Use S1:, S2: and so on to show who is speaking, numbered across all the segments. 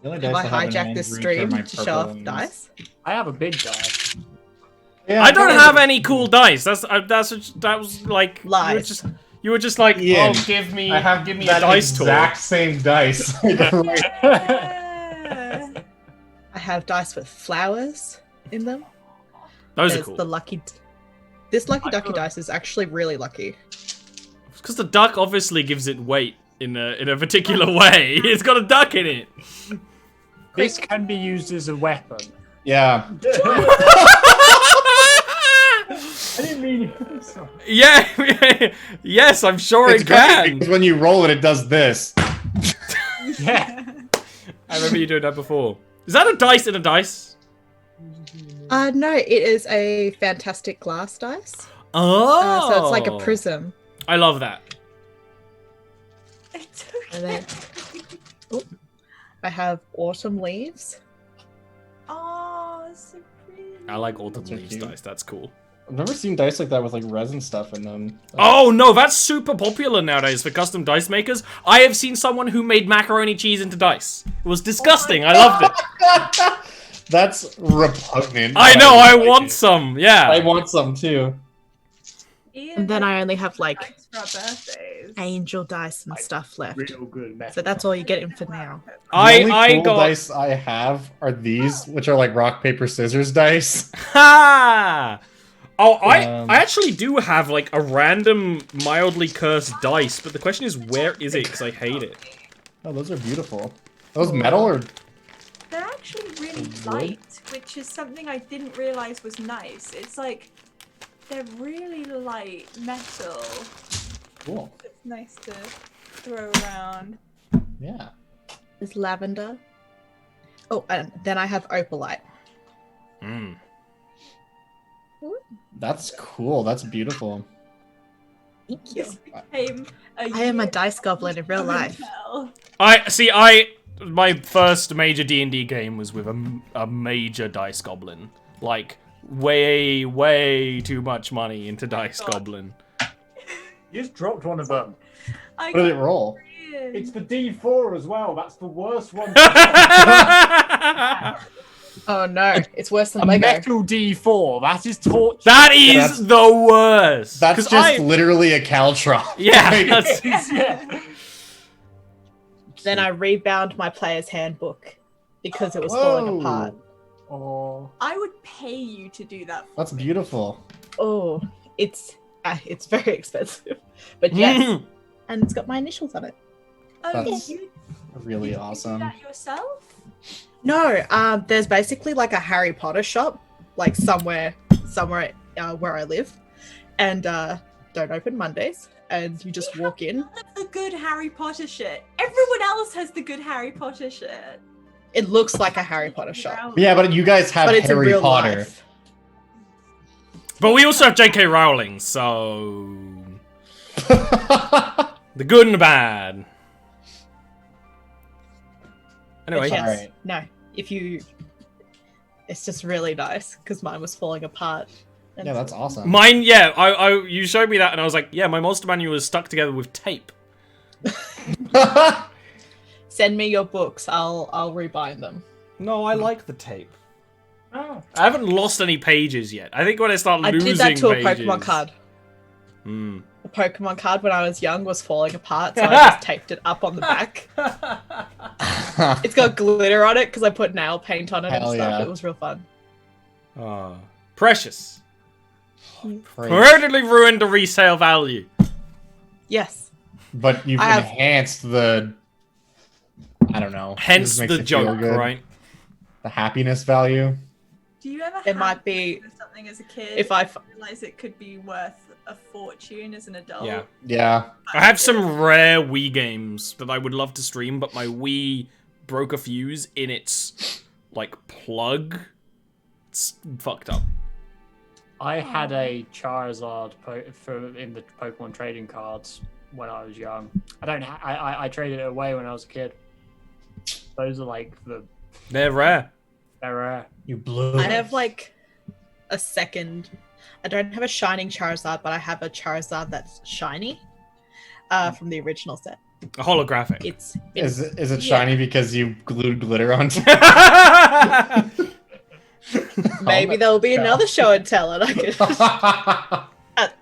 S1: The only
S2: Have
S1: dice
S2: I
S1: have in
S2: hijacked this
S1: hand reach are
S2: stream
S1: my
S2: to show
S1: purple
S2: off
S1: ones.
S2: dice?
S3: I have a big die.
S1: Yeah,
S4: I don't have any cool dice. That was like
S2: Lies.
S4: you were just like,
S1: Ian,
S4: oh, give me
S1: I have
S4: a
S1: that
S4: dice
S1: exact
S4: tool.
S1: same dice.
S5: Yeah.
S2: I have dice with flowers in them.
S4: Those
S2: There's
S4: are cool.
S2: the lucky. This lucky
S3: I
S2: ducky
S3: got-
S2: dice is actually really lucky.
S4: Because the duck obviously gives it weight in a particular way. It's got a duck in it.
S3: This can be used as a weapon.
S1: Yeah.
S3: I didn't mean it. Sorry.
S4: Yeah, yes, I'm sure
S1: It's
S4: it
S1: great
S4: can.
S1: because when you roll it, it does this.
S3: Yeah.
S4: I remember you doing that before. Is that a dice in a dice?
S2: No, it is a fantastic glass dice.
S4: Oh,
S2: So it's like a prism.
S4: I love that.
S5: It's
S2: And
S5: okay.
S2: then oh, I have autumn leaves.
S5: Oh, so pretty.
S4: I like autumn
S1: Those are
S4: leaves
S1: cute.
S4: dice. That's cool.
S1: I've never seen dice like that with like resin stuff in them.
S4: Oh no, that's super popular nowadays for custom dice makers. I have seen someone who made macaroni cheese into dice. It was disgusting. I loved it.
S1: That's repugnant.
S4: I know. I
S1: like
S4: want
S1: it.
S4: some. Yeah.
S1: I want some too.
S5: Ian,
S2: And then I only have like
S5: thanks for our birthdays.
S2: angel dice and stuff left.
S3: Real good method.
S2: So that's all you're getting for now.
S1: The only
S4: I
S1: cool
S4: got.
S1: dice I have are these, which are like rock paper scissors dice.
S4: Ha! Oh, I
S1: Um,
S4: actually do have like a random mildly cursed dice, but the question is where is it? Because I hate it.
S1: Oh, those are beautiful. Are those metal or?
S5: They're actually really
S1: Wood?
S5: light, which is something I didn't realize was nice. It's like they're really light metal.
S1: Cool.
S5: It's nice to throw around.
S1: Yeah.
S2: There's lavender. Oh, and then I have opalite.
S4: Mm.
S1: That's cool. That's beautiful.
S2: Thank you.
S5: This became a
S2: I am a
S5: year
S2: dice goblin in real life.
S5: hotel.
S4: My first major D&D game was with a major dice goblin. Like way too much money into dice goblin.
S3: You just dropped one of them.
S5: I
S1: What did it
S5: got
S1: roll?
S5: Ian.
S3: It's the D4 as well. That's the worst one.
S2: Oh no, it's worse than
S3: A
S2: Lego.
S3: metal D4. That is torture.
S4: That is
S1: that's-
S4: the worst.
S1: That's
S4: 'Cause
S1: just literally a caltron.
S4: yeah. That's,
S3: Yeah.
S2: Then I rebound my player's handbook because it was falling
S1: Whoa.
S2: apart.
S3: Oh.
S5: I would pay you to do that. For
S1: That's
S5: me.
S1: beautiful.
S2: Oh, it's very expensive, but yes, and it's got my initials on it.
S5: Oh,
S1: That's
S5: you
S1: Really
S5: you do
S1: awesome.
S5: that yourself?
S2: No, there's basically like a Harry Potter shop, like somewhere where I live, and don't open Mondays, and you just walk in.
S5: The good Harry Potter shit. Everyone else has the good Harry Potter shit.
S2: It looks like a Harry Potter shop,
S1: Yeah, but you guys have
S2: but it's in
S1: Harry
S2: real
S1: Potter.
S2: life.
S4: but we also have J.K. Rowling, so the good and the bad.
S2: But
S4: Anyway,
S2: yes,
S1: Alright.
S2: no, it's just really nice because mine was falling apart. And
S1: Yeah, that's awesome.
S4: mine, yeah, you showed me that, and I was like, yeah, my monster manual is stuck together with tape.
S2: Send me your books. I'll rebind them.
S4: No, I like the tape.
S3: Oh.
S4: I haven't lost any pages yet. I think when I start
S2: I
S4: losing
S2: did that to a
S4: pages...
S2: Pokemon card.
S4: Hmm.
S2: The Pokemon card when I was young was falling apart, so I just taped it up on the back. It's got glitter on it because I put nail paint on it
S1: Hell
S2: and stuff.
S1: yeah.
S2: It was real fun.
S4: Ah, precious.
S1: Great.
S4: Permanently ruined the resale value.
S2: Yes.
S1: But you've
S2: I have-
S1: enhanced the... I don't know.
S4: Hence
S1: This makes
S4: the
S1: it feel
S4: joke,
S1: good.
S4: right?
S1: The happiness value.
S5: Do you ever
S2: It might be
S5: something as a kid
S2: if I
S5: realize it could be worth a fortune as an adult?
S4: Yeah.
S1: Yeah.
S4: I have some rare Wii games that I would love to stream, but my Wii broke a fuse in its, like, plug. It's fucked up.
S3: I had a Charizard in the Pokemon trading cards when I was young. I traded it away when I was a kid. Those are like
S4: They're rare.
S3: they're rare.
S1: You blew
S2: I
S1: it.
S2: have like a second. I don't have a shining Charizard, but I have a Charizard that's shiny from the original set.
S4: A holographic.
S2: It's
S1: Is it
S2: yeah.
S1: shiny because you glued glitter onto
S2: Maybe there'll be another show and tell, and I can
S1: it?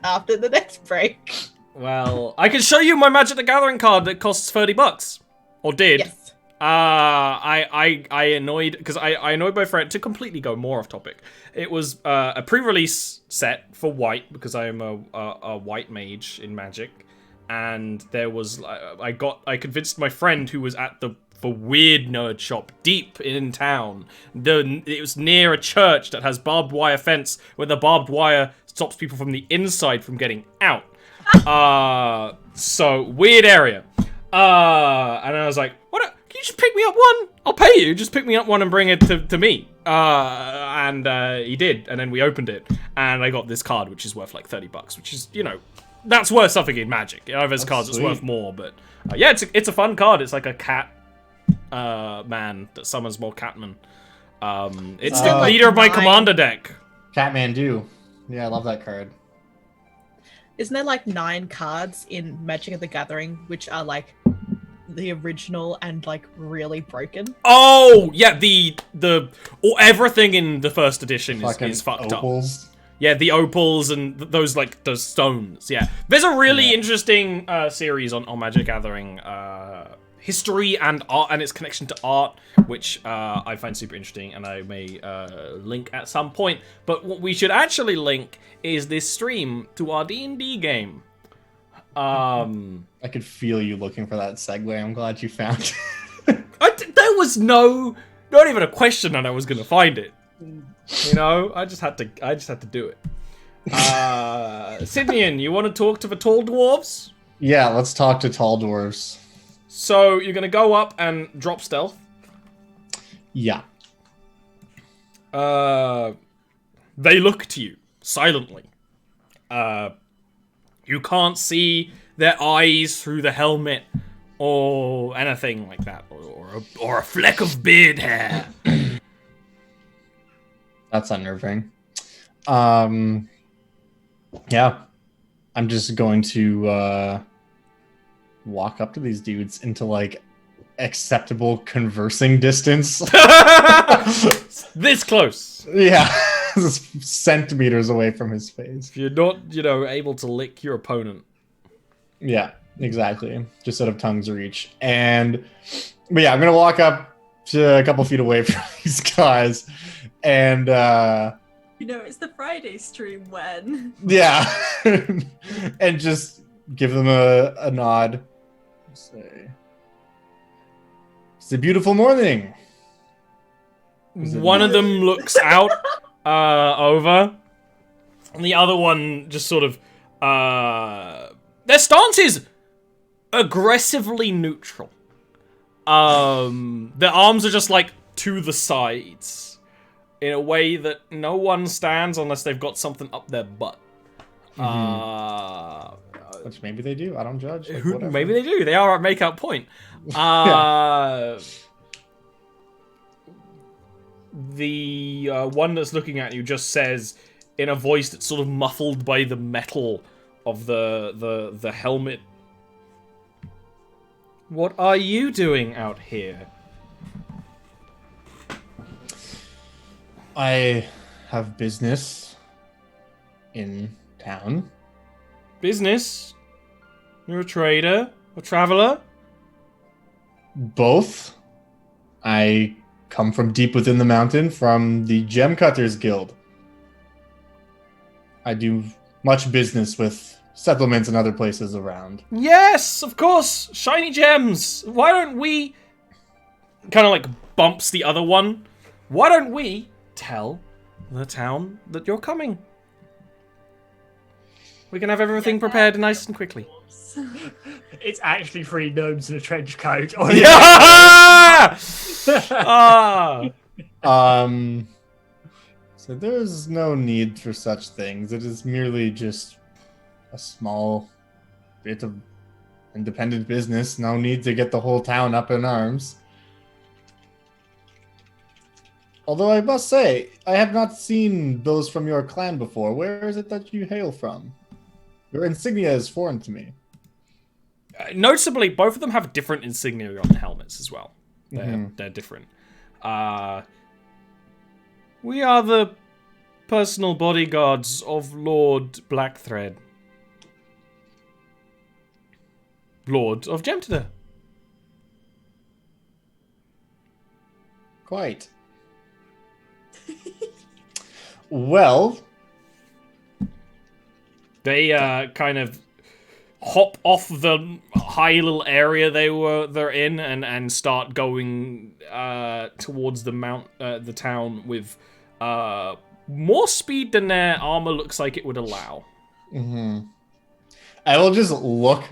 S2: after the next break.
S4: Well, I can show you my Magic the Gathering card that costs $30. Or did.
S2: Yes.
S4: I annoyed because I annoyed my friend to completely go more off topic. It was a pre-release set for white because I am a white mage in Magic, and there was I convinced my friend who was at the weird nerd shop deep in town. It was near a church that has barbed wire fence where the barbed wire stops people from the inside from getting out. So weird area. And I was like, what? Can you just pick me up one? I'll pay you. Just pick me up one and bring it to me. And he did. And then we opened it. And I got this card, which is worth like $30, which is, you know, that's worth something in Magic. You know, there's cards that's worth more. But yeah, it's a fun card. It's like a cat man that summons more catmen. It's the
S2: like
S4: leader of my
S2: 9.
S4: commander deck.
S1: Catmandu. Yeah, I love that card.
S2: Isn't there like 9 cards in Magic the Gathering which are like the original and like really broken?
S4: Oh yeah, everything in the first edition is fucked
S1: opals.
S4: up. Yeah, the opals and those stones. Yeah, there's a really interesting series on Magic Gathering history and art and its connection to art, which I find super interesting, and I may link at some point. But what we should actually link is this stream to our D&D game.
S1: I could feel you looking for that segue. I'm glad you found it.
S4: There was not even a question that I was gonna find it. You know, I just had to do it. Simeon, you want to talk to the tall dwarves?
S1: Yeah, let's talk to tall dwarves.
S4: So you're gonna go up and drop stealth.
S1: Yeah.
S4: They look to you silently. You can't see their eyes through the helmet or anything like that, or a fleck of beard hair.
S1: That's unnerving. Yeah. I'm just going to walk up to these dudes into like acceptable conversing distance.
S4: This close.
S1: Yeah. Centimeters away from his face.
S4: If you're not, able to lick your opponent.
S1: Yeah, exactly. Just out of tongue's reach. But yeah, I'm gonna walk up to a couple feet away from these guys, and
S5: it's the Friday stream when.
S1: Yeah, and just give them a nod. Say, it's a beautiful morning.
S4: One of them looks out over, and the other one just sort of their stance is aggressively neutral. Their arms are just like to the sides in a way that no one stands unless they've got something up their butt.
S1: Which maybe they do. I don't judge. Like,
S4: maybe they do. They are at make-out point. The one that's looking at you just says, in a voice that's sort of muffled by the metal of the helmet, "What are you doing out here?"
S1: I have business in town.
S4: Business? You're a trader? A traveler?
S1: Both. I come from deep within the mountain, from the Gem Cutters Guild. I do much business with settlements and other places around.
S4: Yes, of course! Shiny gems! Why don't we... Kind of like bumps the other one. Why don't we tell the town that you're coming? We can have everything prepared nice and quickly.
S3: It's actually 3 gnomes in a trench coat.
S4: Yeah!
S1: So there's no need for such things. It is merely just a small bit of independent business. No need to get the whole town up in arms. Although I must say, I have not seen those from your clan before. Where is it that you hail from? Your insignia is foreign to me.
S4: Noticeably, both of them have different insignia on the helmets as well. They're different. We are the personal bodyguards of Lord Blackthread. Lord of Gemtida.
S1: Quite. Well,
S4: They kind of hop off the high little area they're in and start going towards the town with more speed than their armor looks like it would allow.
S1: I will just look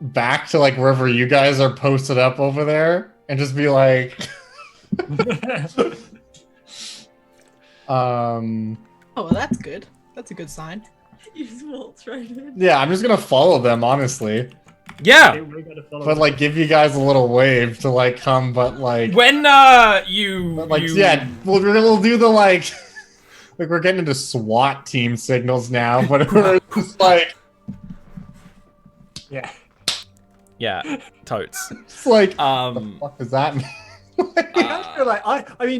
S1: back to like wherever you guys are posted up over there and just be like,
S2: Oh, well, that's good. That's a good sign.
S5: You just walked right in.
S1: yeah, I'm just gonna follow them, honestly.
S4: Yeah.
S3: We're gonna follow
S1: But like, give you guys a little wave to like come, but like,
S4: When
S1: yeah, we'll do the like we're getting into SWAT team signals now, but we're just like,
S3: Yeah.
S4: totes.
S1: it's like,
S4: Um,
S1: what the fuck does that mean?
S3: I feel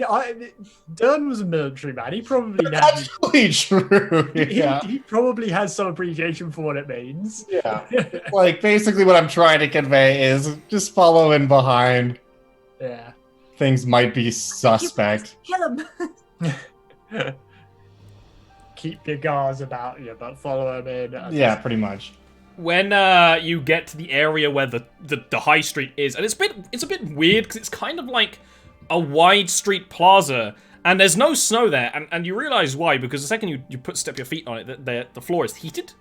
S3: like Dern was a military man. He probably
S1: That's really true.
S3: he,
S1: Yeah,
S3: he probably has some appreciation for what it means.
S1: yeah. Like basically, what I'm trying to convey is just follow in behind.
S3: Yeah.
S1: Things might be suspect.
S5: Kill him.
S3: Keep your guards about you, but follow him in.
S1: Yeah, pretty much.
S4: when you get to the area where the high street is, and it's a bit weird because it's kind of like a wide street plaza, and there's no snow there, and you realize why, because the second you step your feet on it, the floor is heated.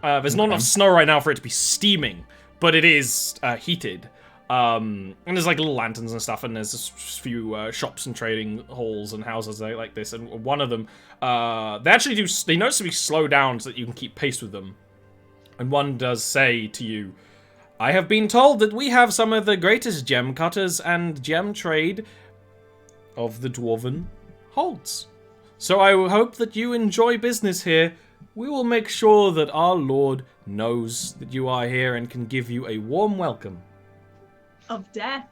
S4: There's not enough snow right now for it to be steaming, but it is heated. And there's like little lanterns and stuff, and there's a few shops and trading halls and houses like this, and one of them, they noticeably slow down so that you can keep pace with them. And one does say to you, I have been told that we have some of the greatest gem cutters and gem trade of the Dwarven holds. So I hope that you enjoy business here. We will make sure that our Lord knows that you are here and can give you a warm welcome.
S5: Of death.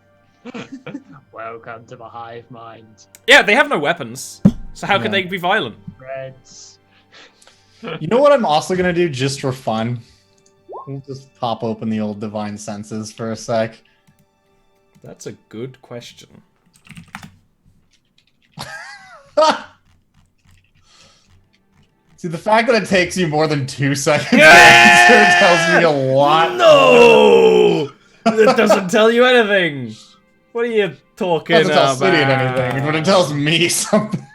S3: Welcome to the hive mind.
S4: Yeah, they have no weapons, so how can they be violent?
S3: Reds.
S1: You know what I'm also gonna do just for fun? We'll just pop open the old Divine Senses for a sec.
S4: That's a good question.
S1: See, the fact that it takes you more than 2 seconds to answer tells me a lot.
S4: No! That doesn't tell you anything. What are you talking
S1: It doesn't tell
S4: about?
S1: Sidian anything, but it tells me something.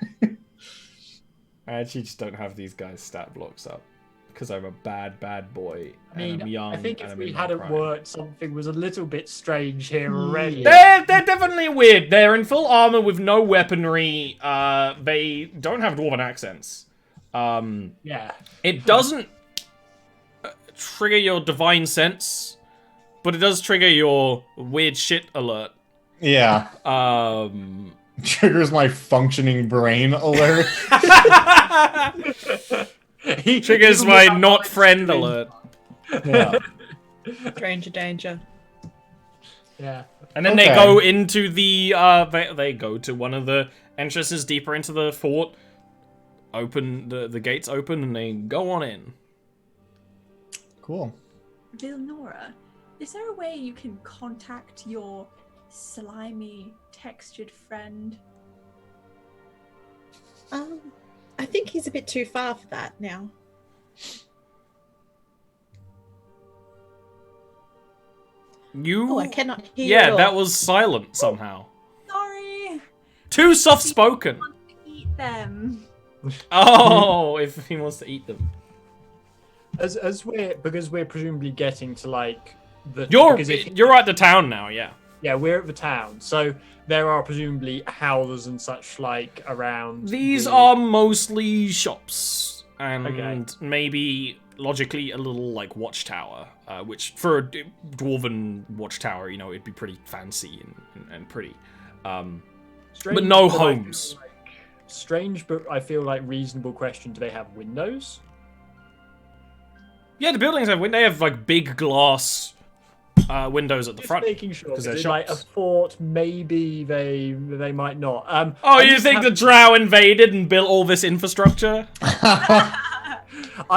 S4: I actually just don't have these guys' stat blocks up because I'm a bad boy.
S3: I mean,
S4: and I'm young.
S3: I think
S4: and
S3: if
S4: I'm
S3: we
S4: in my
S3: hadn't
S4: prime.
S3: worked, something was a little bit strange here already.
S4: They're definitely weird. They're in full armor with no weaponry. They don't have dwarven accents.
S3: Yeah.
S4: It doesn't trigger your divine sense, but it does trigger your weird shit alert.
S1: Yeah. Triggers my functioning brain alert.
S3: He
S4: Triggers my not friend alert.
S1: Yeah.
S2: Stranger danger.
S3: Yeah.
S4: And then they go into the they go to one of the entrances deeper into the fort. Open the gates open and they go on in.
S1: Cool.
S5: Vilnora, is there a way you can contact your slimy, textured friend?
S2: I think he's a bit too far for that now.
S4: You
S2: Oh, I cannot hear you.
S4: Yeah, that was silent somehow.
S5: Sorry.
S4: Too soft spoken.
S5: Eat them.
S4: Oh, if he wants to eat them.
S3: Because we're presumably getting to like the
S4: You're at the town now, yeah.
S3: Yeah, we're at the town, so there are presumably houses and such like around.
S4: These are mostly shops and
S3: Okay.
S4: maybe logically a little like watchtower, which for a dwarven watchtower, you know, it'd be pretty fancy and pretty.
S3: Strange,
S4: but no
S3: I feel
S4: homes.
S3: like- strange, but I feel like reasonable question. Do they have windows?
S4: Yeah, the buildings have they have like big glass windows at the
S3: Just
S4: front.
S3: making sure,
S4: because they're
S3: because like a
S4: shops.
S3: fort, maybe they might not.
S4: Oh,
S3: I
S4: you
S3: just
S4: think the
S3: have-
S4: Drow invaded and built all this infrastructure?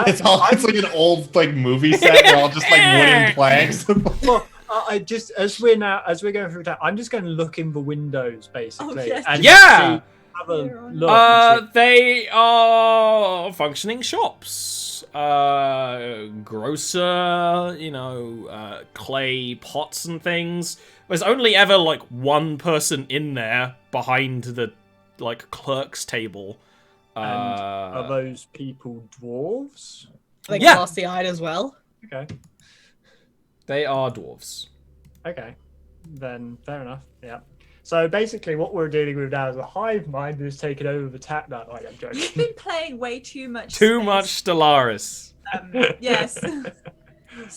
S1: It's like an old like movie set. They're all just like wooden planks.
S3: Well, I just as we're going through that, I'm just going to look in the windows basically.
S5: yes.
S3: And
S4: Yeah!
S3: see, have a
S5: Here on-
S3: look. And see.
S4: They are functioning shops. Grocer, clay pots and things. There's only ever like one person in there behind the like clerk's table.
S3: And are those people dwarves?
S2: Like
S4: Yeah.
S2: glassy-eyed as well.
S3: Okay.
S4: They are dwarves.
S3: Okay. Then fair enough. Yeah. So basically, what we're dealing with now is a hive mind who's taken over the tap. No, I'm
S5: You've
S3: joking.
S5: been playing way too much.
S4: Too
S5: Space.
S4: much Stellaris.
S5: Yes.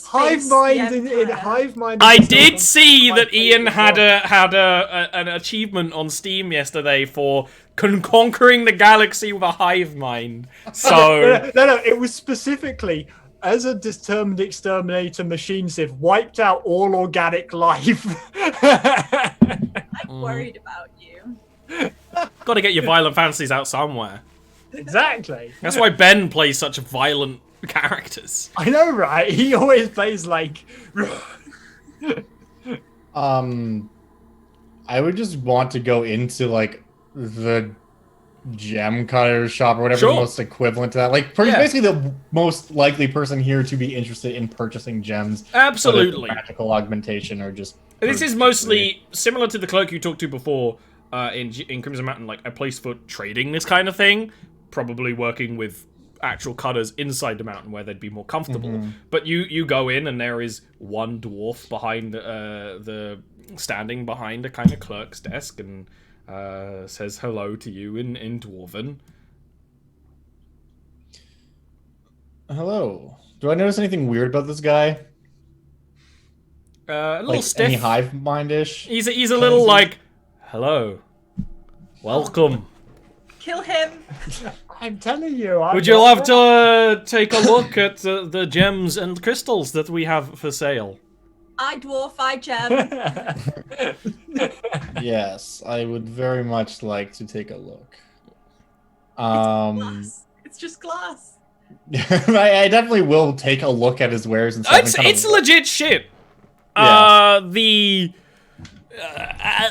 S3: Hive
S5: Space,
S3: mind
S5: the
S3: in
S5: Empire.
S3: hive mind.
S4: I
S3: is
S4: did
S3: still
S4: see
S3: my
S4: that Ian
S3: favourite
S4: had an achievement on Steam yesterday for conquering the galaxy with a hive mind. So
S3: No, it was specifically as a determined exterminator machine civ wiped out all organic life.
S5: I'm worried about you.
S4: got to get your violent fantasies out somewhere.
S3: Exactly.
S4: That's why Ben plays such violent characters.
S3: I know, right? He always plays like.
S1: I would just want to go into like the gem cutter shop or whatever
S4: Sure.
S1: the most equivalent to that. Like
S4: Yeah.
S1: basically the most likely person here to be interested in purchasing gems. whether it's
S4: Absolutely.
S1: magical augmentation or just.
S4: This is mostly similar to the cloak you talked to before in Crimson Mountain, like a place for trading this kind of thing. Probably working with actual cutters inside the mountain where they'd be more comfortable.
S1: Mhm.
S4: But you go in and there is one dwarf behind the standing behind a kind of clerk's desk and says hello to you in Dwarven.
S1: Hello. Do I notice anything weird about this guy?
S4: A little
S1: Like
S4: stiff.
S1: any hive mindish?
S4: He's a little like, hello, welcome.
S5: Kill him.
S3: I'm telling you. I'm
S4: Would you
S3: not-
S4: love to take a look at the gems and crystals that we have for sale?
S5: I dwarf, I gem.
S1: Yes, I would very much like to take a look.
S5: Glass. It's just glass.
S1: I definitely will take a look at his wares and stuff. and kind of
S4: It's legit shit.
S1: Yeah.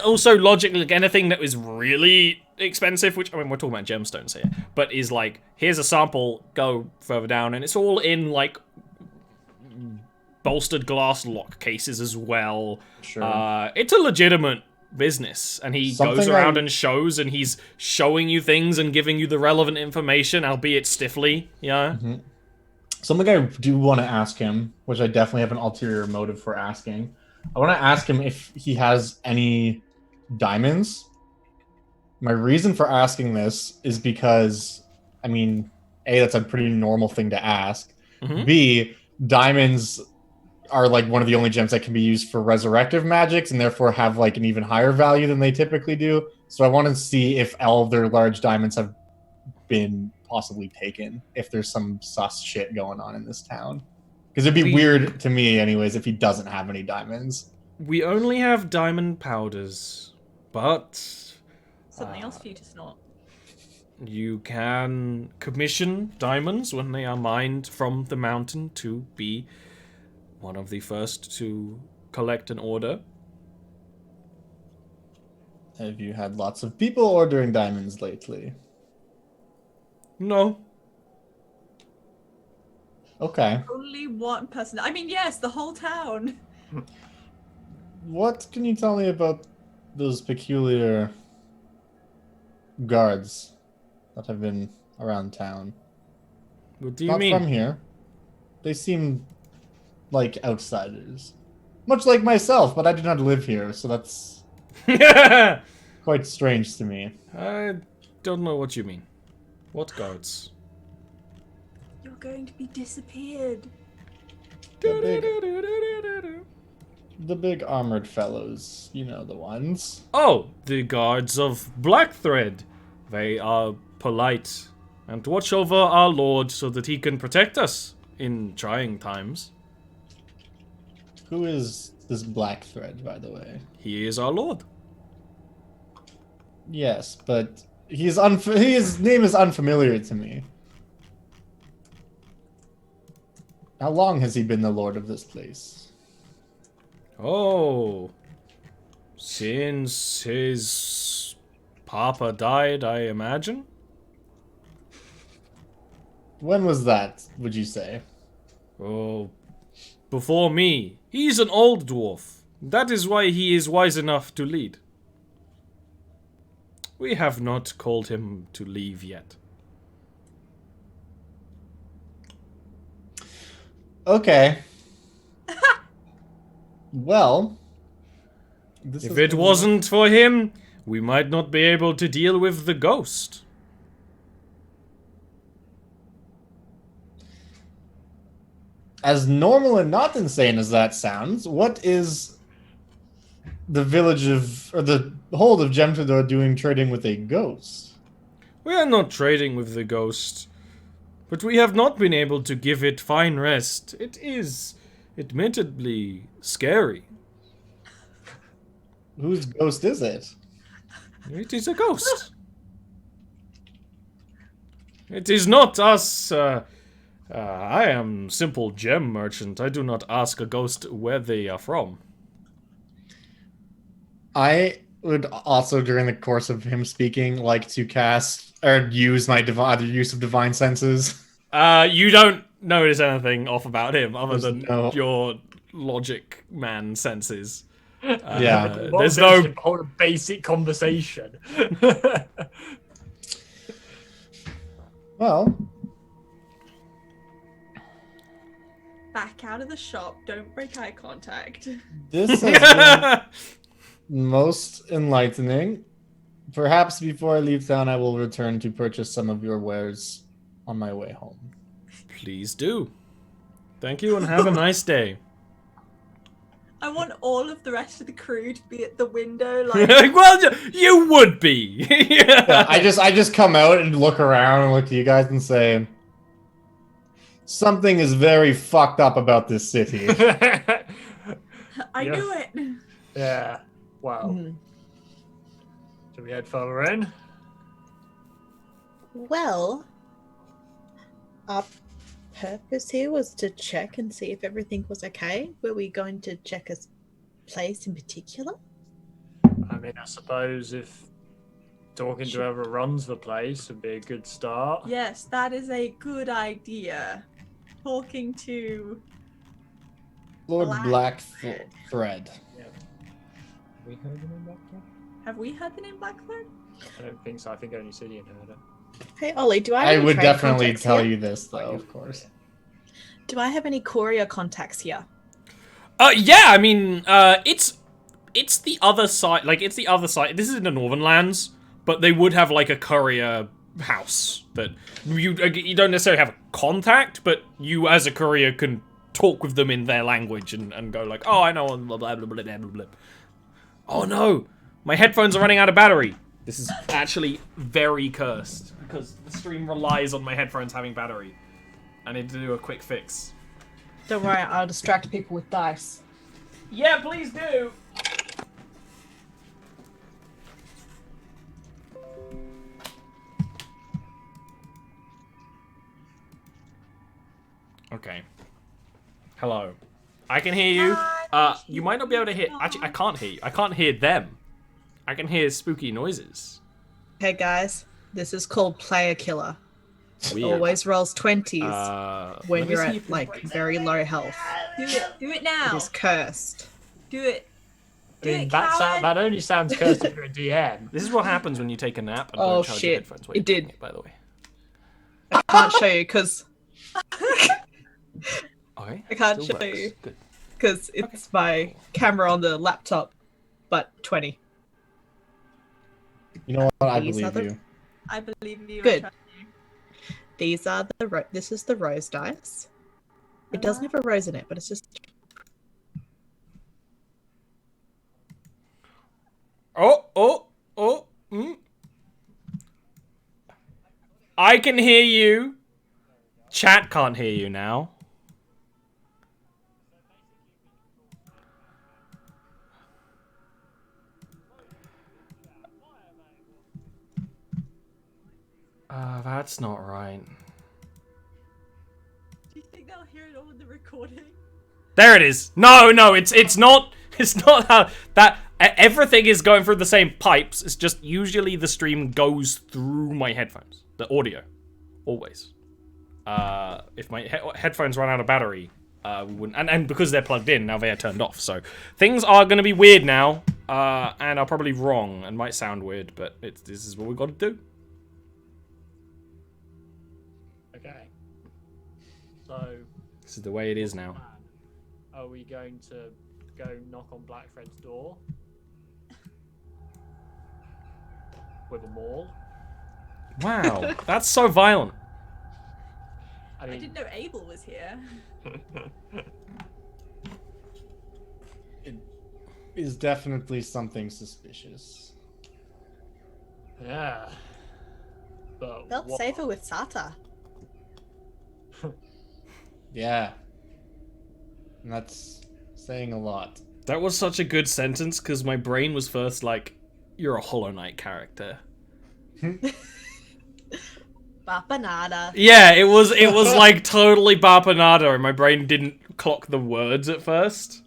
S4: Also logically, like anything that is really expensive, which I mean we're talking about gemstones here, but is like here's a sample, go further down, and it's all in like bolstered glass lock cases as well.
S1: Sure.
S4: It's a legitimate business, and he goes
S1: Something
S4: around
S1: I-
S4: and shows, and he's showing you things and giving you the relevant information, albeit stiffly. Yeah.
S1: Something I do want to ask him, which I definitely have an ulterior motive for asking. I want to ask him if he has any diamonds. My reason for asking this is because, I mean, A, that's a pretty normal thing to ask.
S4: Mhm.
S1: B, diamonds are like one of the only gems that can be used for resurrective magics and therefore have like an even higher value than they typically do. So I want to see if all of their large diamonds have been possibly taken, if there's some sus shit going on in this town. Because it'd be weird to me anyways if he doesn't have any diamonds.
S4: We only have diamond powders, but
S5: Something else for you to snort.
S4: you can commission diamonds when they are mined from the mountain to be one of the first to collect an order.
S1: Have you had lots of people ordering diamonds lately?
S4: No.
S1: Okay.
S5: Only one person. I mean, yes, the whole town.
S1: What can you tell me about those peculiar guards that have been around town?
S4: What do you
S1: Not
S4: mean?
S1: from here. They seem like outsiders. Much like myself, but I do not live here, so that's quite strange to me.
S4: I don't know what you mean. What guards?
S5: You're going to be disappeared.
S1: The big armored fellows, you know the ones.
S4: Oh, the guards of Blackthread. They are polite and watch over our lord so that he can protect us in trying times.
S1: Who is this Black Thread, by the way?
S4: He is our lord.
S1: Yes, but his name is unfamiliar to me. How long has he been the lord of this place?
S4: Oh, since his papa died, I imagine.
S1: When was that, would you say?
S4: Oh, before me. He's an old dwarf. That is why he is wise enough to lead. We have not called him to leave yet.
S1: Okay. Well,
S4: If it wasn't for him, we might not be able to deal with the ghost.
S1: As normal and not insane as that sounds, what is the village of, or the hold of Gemtador doing trading with a ghost?
S4: We are not trading with the ghost, but we have not been able to give it fine rest. It is, admittedly, scary.
S1: Whose ghost is it?
S4: It is a ghost. It is not us. I am simple gem merchant. I do not ask a ghost where they are from.
S1: I would also, during the course of him speaking, like to cast or use my other use of divine senses.
S4: You don't notice anything off about him other
S1: There's
S4: than
S1: no-
S4: your logic man senses.
S1: Yeah.
S4: There's no.
S3: Hold a basic conversation.
S1: Well,
S5: Back out of the shop. Don't break eye contact.
S1: this has been most enlightening. Perhaps before I leave town, I will return to purchase some of your wares on my way home.
S4: Please do. Thank you and have a nice day.
S5: I want all of the rest of the crew to be at the window, like.
S4: Well, you would be.
S1: Yeah, I just come out and look around and look at you guys and say, something is very fucked up about this city.
S5: I
S3: Yeah.
S5: knew it.
S3: Yeah. Wow.
S2: Mhm.
S3: Do we head further in?
S2: Well, our purpose here was to check and see if everything was okay. Were we going to check a place in particular?
S3: I mean, I suppose if talking to whoever runs the place would be a good start.
S5: Yes, that is a good idea. Talking to.
S1: Lord
S5: Black.
S1: Thread.
S3: We heard the name Blackthorn?
S5: Have we heard the name Blackthorn?
S3: I don't think so. I think only Sidian heard it.
S2: Hey Ollie, do I? Have
S1: I
S2: any
S1: would
S2: trade
S1: definitely
S2: contacts
S1: tell
S2: here?
S1: you this, though, of course.
S2: Do I have any courier contacts here?
S4: Yeah, I mean, it's the other side. Like, it's the other side. This is in the Northern Lands, but they would have like a courier house that you don't necessarily have a contact, but you as a courier can talk with them in their language and go like, oh, I know, blah blah blah blah blah blah. Oh no, my headphones are running out of battery. This is actually very cursed because the stream relies on my headphones having battery. I need to do a quick fix.
S2: Don't worry, I'll distract people with dice.
S4: Yeah, please do. Okay. Hello. I can hear you. You might not be able to hear. Actually, I can't hear you. I can't hear them. I can hear spooky noises.
S2: Hey guys, this is called Player Killer.
S4: Weird.
S2: Always rolls 20s when
S4: let me
S2: you're
S4: see
S2: at
S4: if
S2: like very low health.
S5: Do it. Do it
S2: It
S5: now.
S2: is cursed.
S5: Do it.
S3: I mean,
S5: it,
S3: that,
S5: coward.
S3: that only sounds cursed if you're a DM.
S4: This is what happens when you take a nap and
S2: Oh,
S4: don't charge your
S2: shit.
S4: headphones.
S2: It did.
S4: By the way.
S2: I can't show you because
S4: Okay.
S2: I can't
S4: still
S2: show
S4: works.
S2: you.
S4: Good.
S2: it's my camera on the laptop, but 20.
S1: You know what? I
S2: These
S1: believe
S2: other-
S1: you.
S5: I believe you.
S2: Good. These are this is the rose dice. It doesn't have a rose in it, but it's just
S4: Oh. I can hear you. Chat can't hear you now. That's not right.
S5: Do you think they'll hear it all in the recording?
S4: There it is. No, it's not. It's not how that. Everything is going through the same pipes. It's just usually the stream goes through my headphones. The audio, always. If my headphones run out of battery, we wouldn't. And because they're plugged in, now they are turned off. So things are going to be weird now, and are probably wrong and might sound weird, but this is what we got to do.
S3: Okay. So.
S4: This is the way it is now.
S3: Are we going to go knock on Black Fred's door with a maul?
S4: Wow, that's so violent.
S3: I mean,
S5: I didn't know Abel was here.
S1: It is definitely something suspicious.
S3: yeah. But
S2: Felt
S3: what?
S2: safer with Sata.
S1: Yeah. And that's saying a lot.
S4: That was such a good sentence because my brain was first like, "You're a Hollow Knight character."
S2: Bapanada.
S4: Yeah, it was like totally Bapanada, and my brain didn't clock the words at first.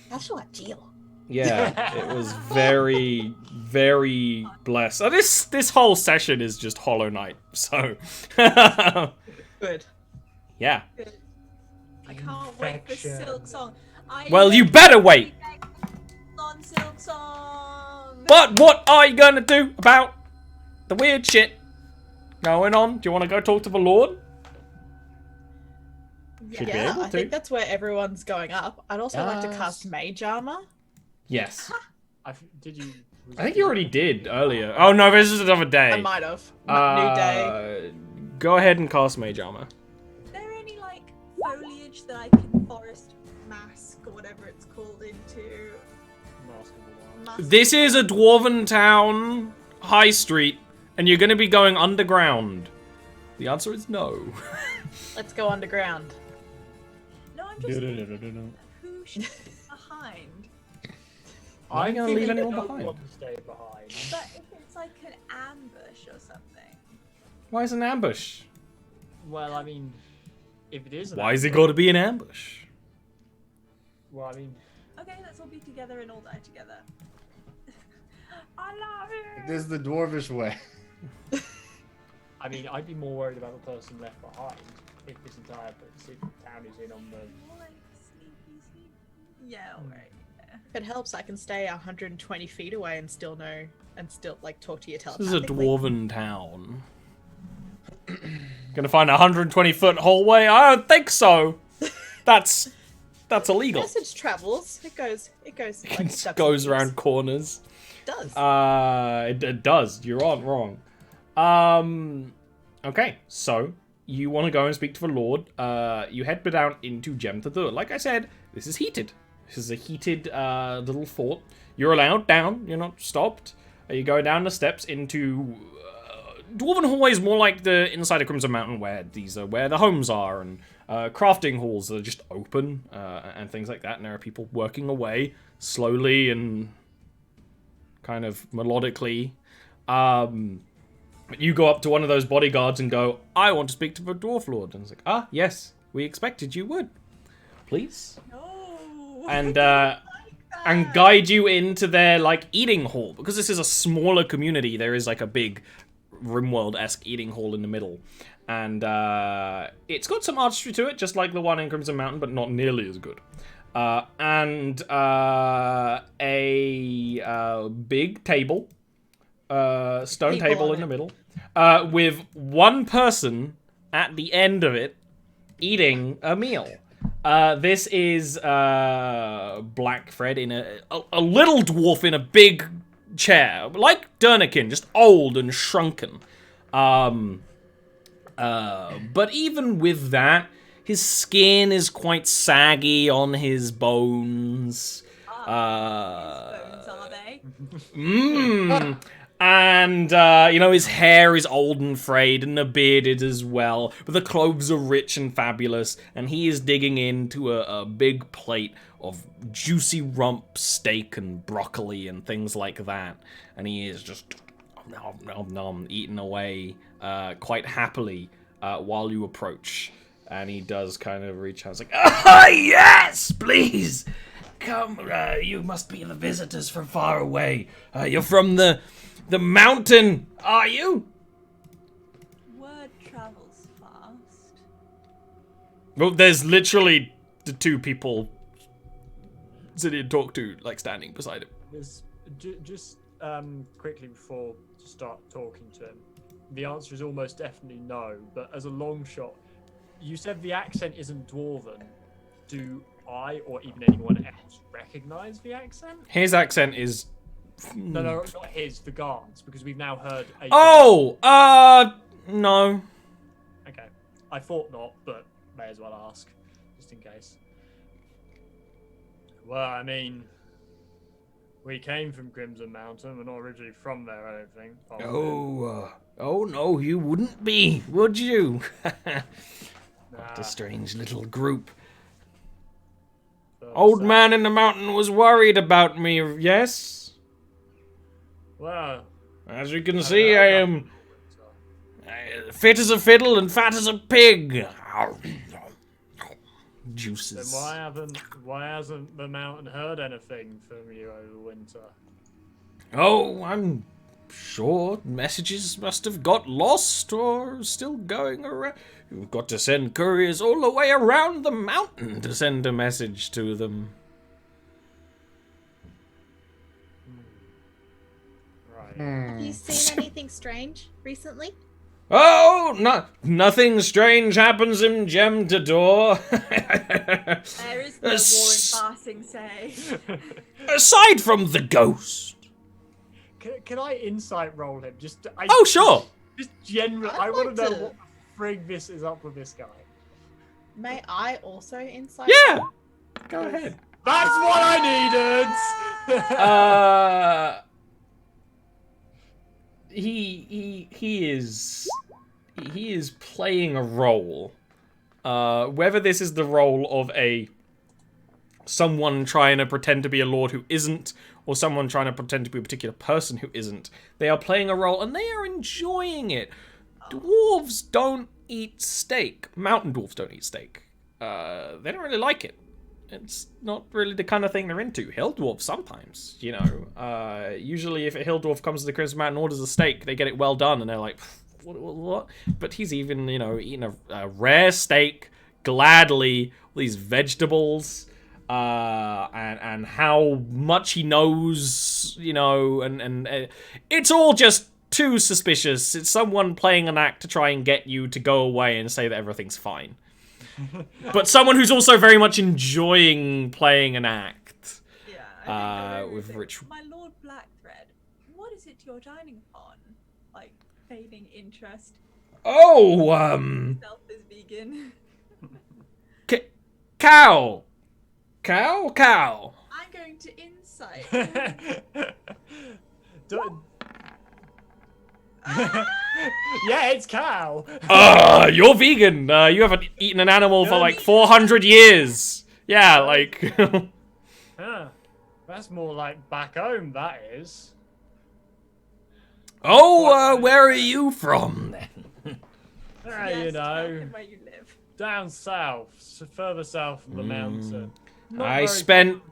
S2: That's not deal.
S4: Yeah, it was very, very blessed. Oh, this whole session is just Hollow Knight, so
S2: Good.
S4: yeah.
S5: I can't wait for
S3: Infection.
S5: Silk Song.
S4: Well, you better wait.
S5: On Silk Song.
S4: But what are you gonna do about the weird shit going on? Do you want to go talk to the Lord? Should be
S2: Yeah,
S4: able
S2: I
S4: to.
S2: think that's where everyone's going up. I'd also like to
S1: Yes.
S2: cast Mage Armor.
S4: Yes.
S3: Did you?
S4: I think you already did earlier. Oh no, this is another day.
S2: I might have. New day.
S4: Go ahead and cast Mage Armor.
S5: Is there any like foliage that I can forest mask or whatever it's called into?
S3: Mask of the Wild.
S5: Mask
S4: This is a dwarven town, high street, and you're going to be going underground. The answer is no.
S2: Let's go underground.
S5: No, I'm just thinking, who should be behind?
S4: Why are you gonna leave
S3: thinking
S4: anyone
S3: I don't
S4: behind?
S3: want to stay behind.
S5: But if it's like an ambush or something.
S4: Why is an ambush?
S3: Well, I mean, if it is. An
S4: Why is it
S3: ambush-
S4: got to be an ambush?
S3: Well, I mean,
S5: Okay, let's all be together and all die together. I love
S1: It
S5: you.
S1: is the dwarvish way.
S3: I'd be more worried about the person left behind if this entire town is in on the.
S5: More like sneaky, sneaky. Yeah, alright. Yeah.
S2: If it helps, I can stay 120 feet away and still like talk to you
S4: This
S2: telepathically.
S4: is a dwarven town. Gonna find a 120-foot hallway? I don't think so. That's illegal.
S2: Message travels. It goes. Like,
S4: It
S2: ducks
S4: goes
S2: and
S4: around
S2: geese.
S4: corners.
S2: It does.
S4: It does. You're on wrong. Okay, so you want to go and speak to the Lord. You head down into Gemthadur. Like I said, this is heated. This is a heated little fort. You're allowed down. You're not stopped. You go down the steps into Dwarven hallways, more like the inside of Crimson Mountain, where these are where the homes are, and crafting halls that are just open and things like that. And there are people working away slowly and kind of melodically. But you go up to one of those bodyguards and go, "I want to speak to the Dwarf Lord." And it's like, "Ah, yes, we expected you would. Please."
S5: No.
S4: And guide you into their like eating hall, because this is a smaller community. There is like a big RimWorld-esque eating hall in the middle, and it's got some artistry to it, just like the one in Crimson Mountain, but not nearly as good. And a big table, stone
S2: People
S4: table
S2: on
S4: in the
S2: it.
S4: middle, with one person at the end of it eating a meal. This is Black Fred in a little dwarf in a big chair, like Dernikin, just old and shrunken. But even with that, his skin is quite saggy on his bones.
S5: Bones, are they?
S4: And, his hair is old and frayed and bearded as well, but the clothes are rich and fabulous, and he is digging into a big plate of juicy rump steak and broccoli and things like that, and he is just nom, nom, nom, eating away quite happily while you approach. And he does kind of reach out. It's like, ah, yes, please. Come, you must be the visitors from far away. You're from the mountain, are you?
S5: Word travels fast.
S4: Well, there's literally the two people Zillion talked to, like, standing beside him.
S3: Just quickly before you start talking to him, the answer is almost definitely no, but as a long shot, you said the accent isn't Dwarven. Do I or even anyone else recognize the accent?
S4: His accent is...
S3: No, not his, the guards, because we've now heard a...
S4: Oh, no.
S3: Okay. I thought not, but may as well ask, just in case. Well, I mean, we came from Crimson Mountain. We're not originally from there, I don't think.
S4: Oh no, you wouldn't be, would you? What
S3: Nah,
S4: a strange little group.
S3: but
S4: Old
S3: so-
S4: man in the mountain was worried about me, yes?
S3: Well,
S4: As you can
S3: I
S4: see,
S3: don't
S4: I
S3: know
S4: am
S3: about
S4: fit as a fiddle and fat as a pig. Juices.
S3: then why hasn't the mountain heard anything from you over winter?
S4: Oh, I'm sure messages must have got lost or still going around. You've got to send couriers all the way around the mountain to send a message to them.
S3: Right.
S2: Have you seen anything strange recently?
S4: Oh, nothing strange happens in Gemtador.
S5: There is no war in passing, say.
S4: Aside from the ghost.
S3: Can I insight roll him?
S4: Oh, sure.
S3: Just generally,
S2: I'd
S3: I want
S2: like
S3: to know
S2: to-
S3: what the frig this is up with this guy.
S2: May I also insight?
S4: Yeah. Go ahead.
S3: That's what I needed.
S4: He is playing a role. Whether this is the role of someone trying to pretend to be a lord who isn't, or someone trying to pretend to be a particular person who isn't, they are playing a role and they are enjoying it. Dwarves don't eat steak. Mountain dwarves don't eat steak. They don't really like it. It's not really the kind of thing they're into. Hill dwarves sometimes, you know. Usually if a hill dwarf comes to the Crimson Mountain and orders a steak, they get it well done and they're like, what? But he's even, you know, eating a rare steak gladly, all these vegetables, and how much he knows, you know, and it's all just too suspicious. It's someone playing an act to try and get you to go away and say that everything's fine. But someone who's also very much enjoying playing an act.
S5: Yeah, I think
S4: with rich...
S5: My Lord Blackthread, what is it you're dining upon? Like, feigning interest.
S4: Oh,
S5: Self is vegan.
S4: cow. Cow.
S5: I'm going to insight.
S3: Yeah, it's cow.
S4: You're vegan. You haven't eaten an animal for like 400 years. Yeah, like...
S3: Huh. That's more like back home, that is.
S4: Oh, where are you from, then?
S3: Ah,
S5: Yes,
S3: you
S5: tell
S3: know,
S5: him where you live.
S3: down south, further south from the mountain. Not
S4: I
S3: very
S4: spent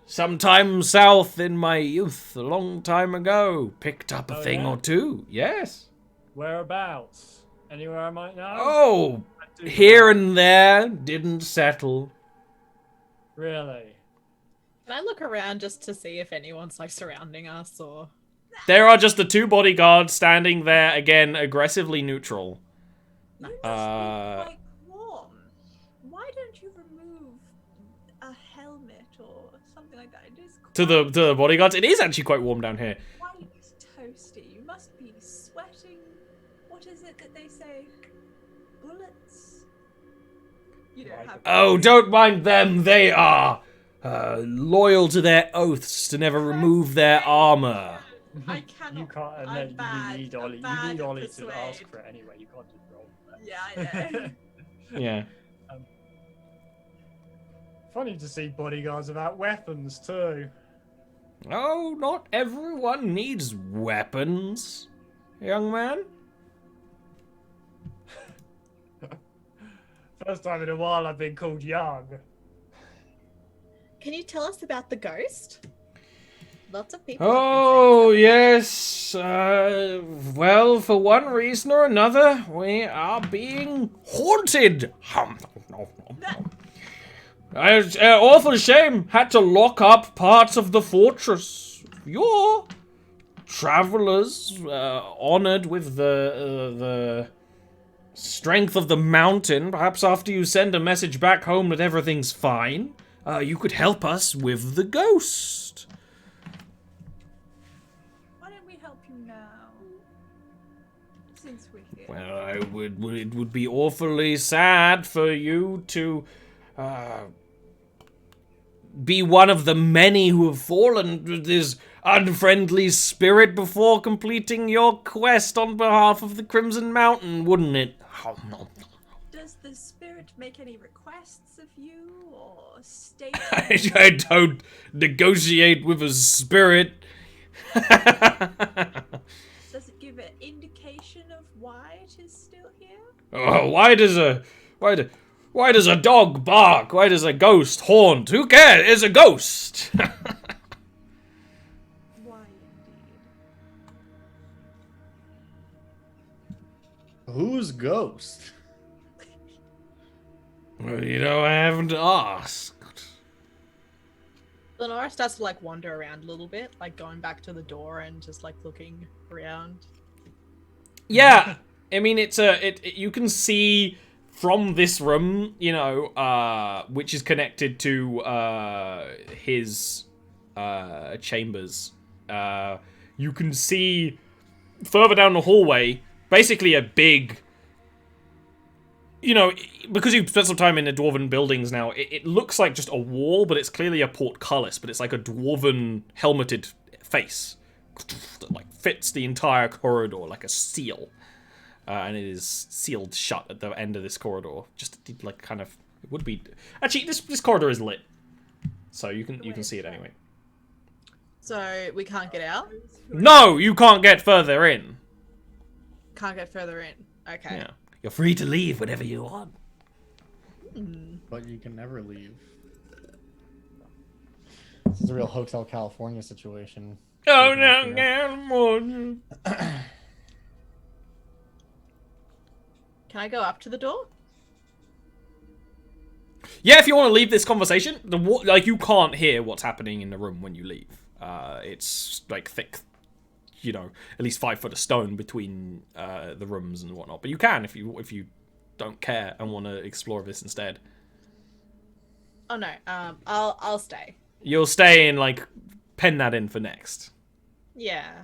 S4: some time south in my youth, a long time ago. Picked up a
S3: Oh,
S4: thing
S3: yeah?
S4: or two, yes.
S3: Whereabouts? Anywhere I might know?
S4: Oh,
S3: I do
S4: here
S3: know.
S4: and there, didn't settle.
S3: Really?
S2: Can I look around just to see if anyone's like surrounding us or?
S4: There are just the two bodyguards standing there, again, aggressively neutral.
S5: You must
S4: Uh,
S5: be quite warm. Why don't you remove a helmet or something like that? It is
S4: To
S5: quite
S4: the bodyguards, it is actually quite warm down here.
S5: quite toasty. You must be sweating. What is it that they say? Bullets? You don't have.
S4: Oh, don't mind them. They are loyal to their oaths to never remove their armor.
S5: I cannot.
S3: You can't.
S5: I'm bad.
S3: You need
S5: I'm
S3: Ollie. You
S5: bad
S3: need
S5: at
S3: Ollie to
S5: persuade.
S3: ask for it anyway. You can't just roll for it.
S5: Yeah, I know.
S4: Yeah.
S3: Funny to see bodyguards without weapons too.
S4: Oh, not everyone needs weapons, young man.
S3: First time in a while I've been called young.
S2: Can you tell us about the ghost? Lots of people.
S4: Oh, yes. Well, for one reason or another, we are being haunted. It's an awful shame. Had to lock up parts of the fortress. Your travelers, honored with the strength of the mountain. Perhaps after you send a message back home that everything's fine, you could help us with the ghost.
S5: Why don't we help you now? Since we're here.
S4: Well, it would be awfully sad for you to be one of the many who have fallen to this unfriendly spirit before completing your quest on behalf of the Crimson Mountain, wouldn't it?
S5: Does the spirit make any requests of you or state?
S4: I don't negotiate with a spirit.
S5: Does it give an indication of why it is still here?
S4: Oh, why does a dog bark? Why does a ghost haunt? Who cares? It's a ghost.
S5: Why indeed?
S1: Who's ghost?
S4: Well, I haven't asked.
S2: Lenora starts to like wander around a little bit, like going back to the door and just like looking around.
S4: Yeah, I mean you can see from this room, which is connected to his chambers. You can see further down the hallway, basically a big. Because you've spent some time in the dwarven buildings now, it looks like just a wall, but it's clearly a portcullis, but it's like a dwarven helmeted face that like fits the entire corridor like a seal. And it is sealed shut at the end of this corridor. Just like kind of, it would be... Actually, this corridor is lit. So you can see it anyway.
S2: So we can't get out?
S4: No, you can't get further in.
S2: Can't get further in. Okay.
S4: Yeah. You're free to leave whenever you want.
S1: But you can never leave. This is a real Hotel California situation.
S4: Oh no, California.
S2: Can I go up to the door?
S4: Yeah, if you want to leave this conversation, you can't hear what's happening in the room when you leave. It's like thick, at least 5 foot of stone between the rooms and whatnot. But you can if you don't care and want to explore this instead.
S2: Oh no, I'll stay.
S4: You'll stay and pen that in for next.
S2: Yeah.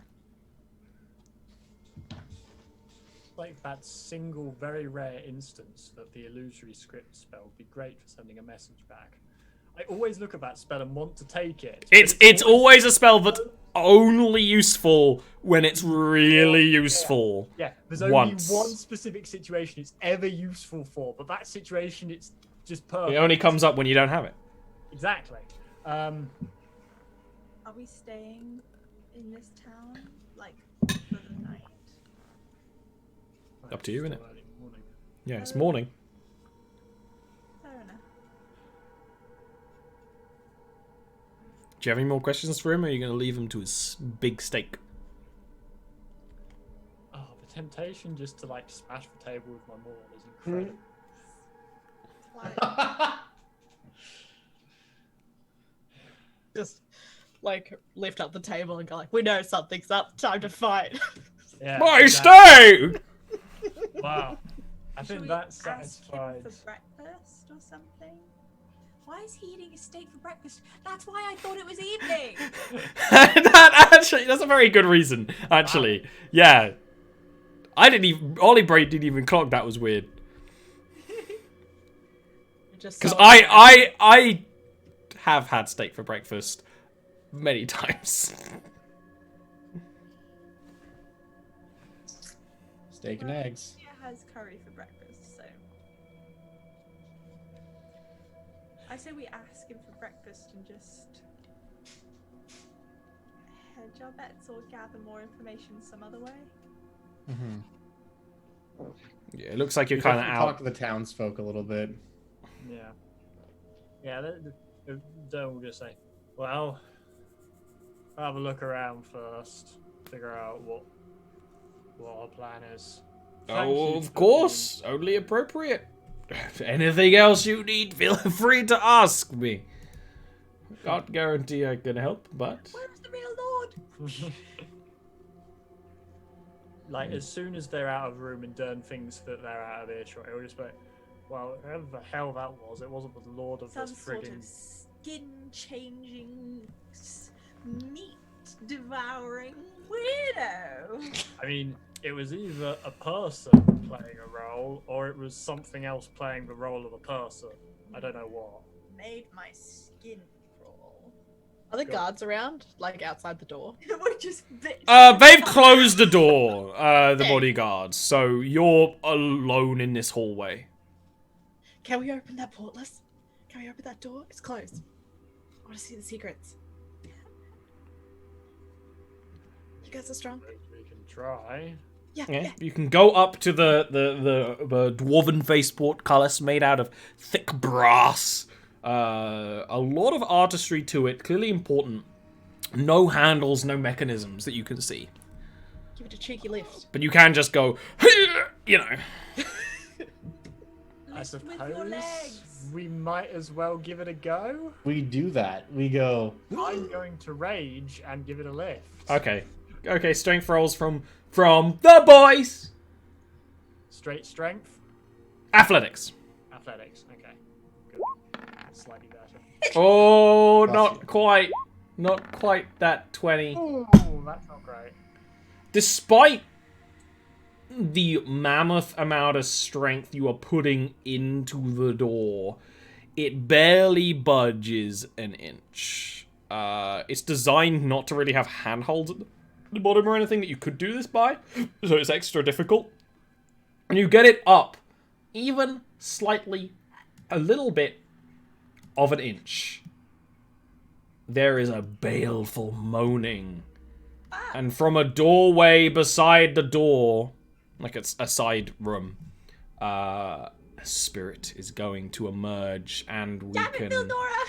S3: Like that single, very rare instance that the illusory script spell would be great for sending a message back. I always look at that spell and want to take it.
S4: It's always a spell that's only useful when it's really useful.
S3: Yeah, there's only one specific situation it's ever useful for, but that situation it's just perfect.
S4: It only comes up when you don't have it.
S3: Exactly.
S5: Are we staying in this town, for the night?
S4: Up to you, innit?
S3: Early morning.
S4: Yeah, it's morning.
S5: Fair enough.
S4: Do you have any more questions for him, or are you going to leave him to his big steak?
S3: Oh, the temptation just to smash the table with my maul is incredible.
S2: Just lift up the table and go we know something's up. Time to fight.
S3: Yeah,
S4: My
S3: exactly.
S4: steak!
S3: Wow. I think
S5: Should
S3: that
S5: we ask
S3: satisfies.
S5: him for breakfast or something? Why is he eating a steak for breakfast? That's why I thought it was evening.
S4: That's a very good reason, actually. Wow. Yeah. Ollie Braid didn't even clock that was weird. Because I have had steak for breakfast many times.
S1: Steak and eggs.
S5: He has curry for breakfast, so I say we ask him for breakfast and just hedge our bets or gather more information some other way?
S4: Yeah, it looks like you're
S1: You
S4: kind of
S1: definitely
S4: out.
S1: talk to the townsfolk a little bit.
S3: Yeah. Yeah, they'll just say, well, have a look around first, figure out what our plan is. Thank
S4: Oh,
S3: you
S4: of
S3: for
S4: course, only appropriate. Anything else you need, feel free to ask me. Can't guarantee I can help, but
S5: Where's the real Lord?
S3: Like, as soon as they're out of room and Dern thinks that they're out of earshot, he'll just be like, well, whoever the hell that was, it wasn't the Lord of
S5: Some
S3: this
S5: sort
S3: friggin'
S5: of skin-changing, meat-devouring weirdo.
S3: I mean, it was either a person playing a role, or it was something else playing the role of a person. I don't know what.
S5: Made my skin crawl.
S2: Are the guards around, like outside the door?
S5: We're just
S4: they've closed the door, the bodyguards, so you're alone in this hallway.
S2: Can we open that portless? Can we open that door? It's closed. I want to see the secrets. You guys are strong.
S3: We can try.
S4: Yeah, you can go up to the dwarven face portcullis made out of thick brass. A lot of artistry to it, clearly important. No handles, no mechanisms that you can see.
S2: Give it a cheeky lift.
S4: But you can just go, you know.
S3: I
S5: Lift with your
S3: suppose
S5: legs.
S3: we might as well give it a go.
S1: We do that. We go.
S3: I'm going to rage and give it a lift.
S4: Okay, strength rolls from the boys.
S3: Straight strength,
S4: Athletics.
S3: athletics. Okay, good. Slightly better.
S4: Oh,
S1: Bless you.
S4: not quite that 20.
S3: Ooh, that's not great.
S4: Despite the mammoth amount of strength you are putting into the door, it barely budges an inch. It's designed not to really have handholds at the bottom or anything that you could do this by, so it's extra difficult. And you get it up, even slightly, a little bit of an inch. There is a baleful moaning. And from a doorway beside the door, like it's a side room, a spirit is going to emerge, and we
S5: Damn it,
S4: can...
S5: Mildora!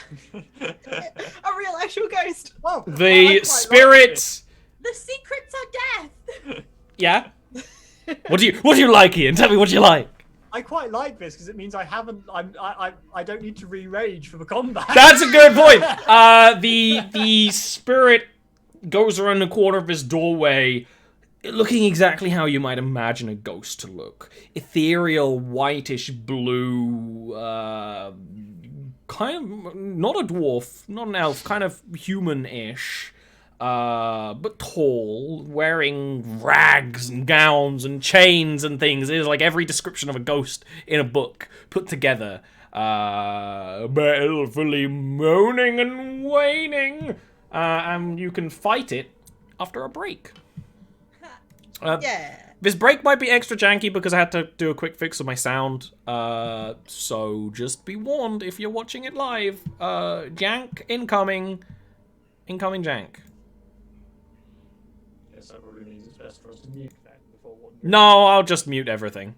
S2: A real actual ghost.
S3: Oh, I
S4: The
S3: quite
S4: spirit...
S3: like it.
S5: The secrets are death!
S4: Yeah? What do you like, Ian? Tell me what you like.
S3: I quite like this because it means I don't need to re-rage for the combat.
S4: That's a good point. The spirit goes around the corner of this doorway, looking exactly how you might imagine a ghost to look. Ethereal, whitish blue, kind of not a dwarf, not an elf, kind of human-ish. But tall, wearing rags and gowns and chains and things. It is like every description of a ghost in a book put together. Balefully moaning and whining. And you can fight it after a break.
S2: Yeah.
S4: This break might be extra janky because I had to do a quick fix of my sound. So just be warned if you're watching it live. Jank incoming. Incoming jank.
S3: Yes, that probably means it's best for us to mute that before one.
S4: No, I'll just mute everything.